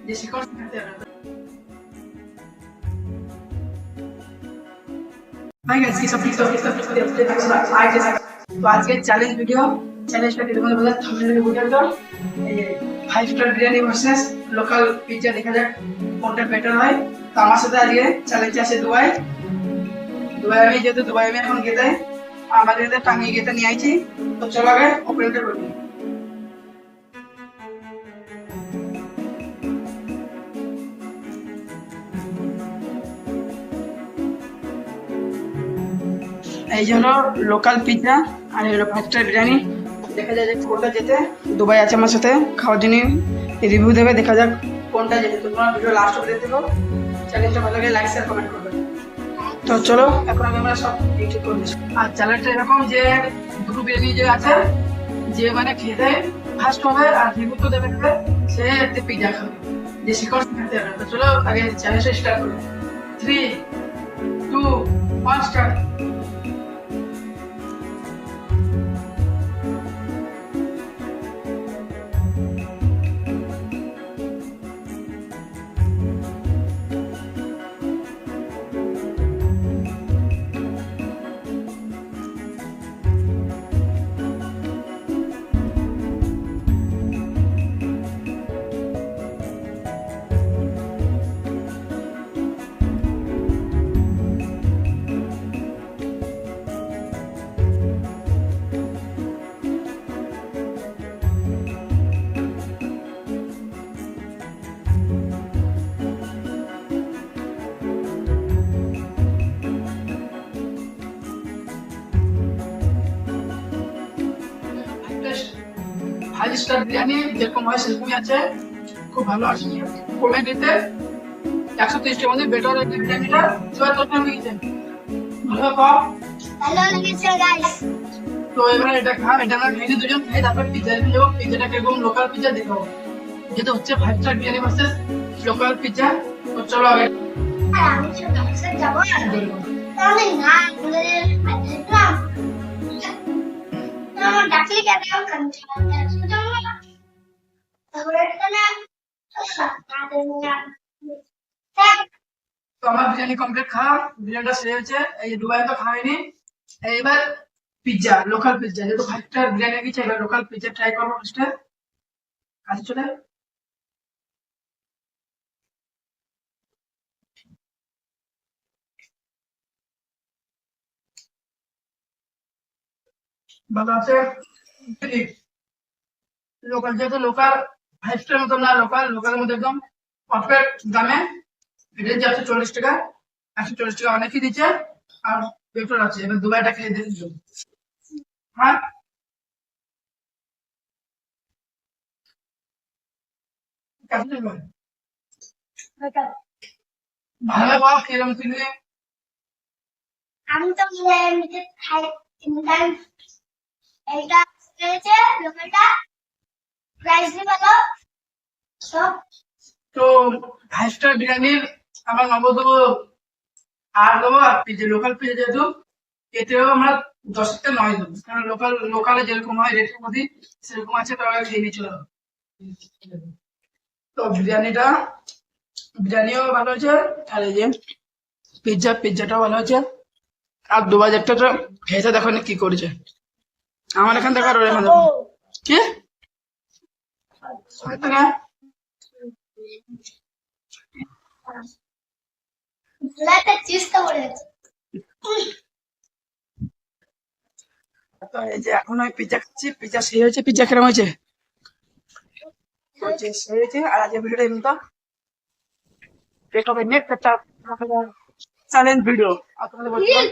যে শিকড় থাকতে হবে। हाय गाइस की सब ठीक सब तो आज के चैलेंज वीडियो চ্যালেঞ্জটা কি তোমাদের বলে থাম্বনেলে ভিডিও তো এই 5 star biryani versus local pizza দেখা যাক কোনটা বেটার হয়। তো আমার সাথে আজকে চ্যালেঞ্জ আছে দুবাই আমি যেহেতু দুবাই আমি এখন গেতে আমাদের টাঙ্গি গেতে নিয়ে আইছি। তো চলো আগে ওপেনটা করি। এই জন্য লোকাল পিৎজা আর হলো 5 স্টার বিরিয়ানি দেখা যায় যে কোনটা যেতে দুবাই আছে আমার সাথে খাওয়ার জন্য রিভিউ দেবে। দেখা যাক কোনটা যেতে। তোমরা ভিডিও লাস্ট অবধি দেখো। চ্যানেলটা ভালো লাগে লাইক শেয়ার কমেন্ট করবে। তো চলো এখন আমরা সব ঠিক করে দিচ্ছি। আর চ্যানেলটা এরকম যে দুটো বিরিয়ানি যে আছে যে মানে খেতে ফার্স্ট হবে আর রিভিউ তো দেবে সে পিৎজা খাবে যে শিকড় খেতে হবে। তো চলো আগে চ্যালেঞ্জটা স্টার্ট করি। 3 2 1 স্টার্ট। ফাইভ স্টার বিরিয়ানি যেরকম হয় সেরকমই আছে, খুব ভালো আছে। কমেডিতে 130টার মধ্যে বেটার একটা বিরিয়ানিটা ছয় তরকারি লেগেছে ভালো কম ভালো লেগেছে গাইস। তো এবার এটা খা, এটা আমরা খেয়ে দুজন খাই তারপর পিজ্জা রিভিউ দেবো। পিজ্জাটা কিরকম লোকাল পিজ্জা দেখাবো যেটা হচ্ছে 5 star biryani versus local pizza. তো চলো আগে আর আমি তো কাছে যাব না তাহলে না বলে না আমার ডাকলে কেন কান্তি তাহলে এটা না তো আমার বিরিয়ানি কমপ্লিট খাওয়া, বিরিয়ানিটা সেরে হয়েছে। এই দুবাই তো খাওয়াইনি। এইবার পিজ্জা লোকাল পিজ্জা যেহেতু 5 স্টার বিরিয়ানি গেছে এবার লোকাল পিজ্জা ট্রাই করবো ফার্স্টে। কাছে চলে ভালো আছে। লোকাল যেহেতু লোকাল 5 স্টার মতো না, লোকালের মধ্যে একদম পারফেক্ট দামে এটা যাচ্ছে 40 টাকা। 140 টাকা অনেকই দিচ্ছে আর বেটার আছে। এবার দুবাইটা খেয়ে দেখি। হ্যাঁ কেমন লাগলো? ভালো বা কিরম ছিল? আমি তো এমনিতে খাই টাইম এইটা হয়েছে লোকালটা প্রাইস ভালো সব। তো 5 স্টার বিরিয়ানির আমার নম্বর দেবো 8 দেবো। আর পিজ্জা লোকাল পিজ্জা যেহেতু এতেও আমরা 10 থেকে 9 দেবো, কারণ লোকালে যেরকম হয় রেটের মধ্যে সেরকম আছে। তো খেয়ে নিয়ে চলে যাবো। তো বিরিয়ানিও ভালো হয়েছে আর এই যে পিজ্জাটাও ভালো হয়েছে। আর দুবাইটা তো খেয়েছে দেখো না কি করেছে। আমার এখান থেকে আর ওর এখান থেকে কি লাটা চেষ্টা করেছে। তো এই যে এখন আমি পিজ্জা খাচ্ছি। পিজ্জা সেই হয়েছে। পিজ্জা কিরম হয়েছে? সেই হয়েছে। আর আজকে ভিডিওটা এমনি তো এটা হবে নেক্সট একটা চ্যালেঞ্জ ভিডিও। আর তোমাদের বলছিলাম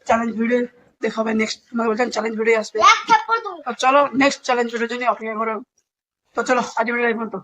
চ্যালেঞ্জ ভিডিও দেখাবে নেক্সট। তোমাদের বলছিলাম চ্যালেঞ্জ ভিডিও আসবে। এক থাপ্পড় দাও। তো চলো নেক্সট চ্যালেঞ্জ ভিডিওর জন্য অপেক্ষা করো। তো চলো আজ ভিডিও এই পর্যন্ত।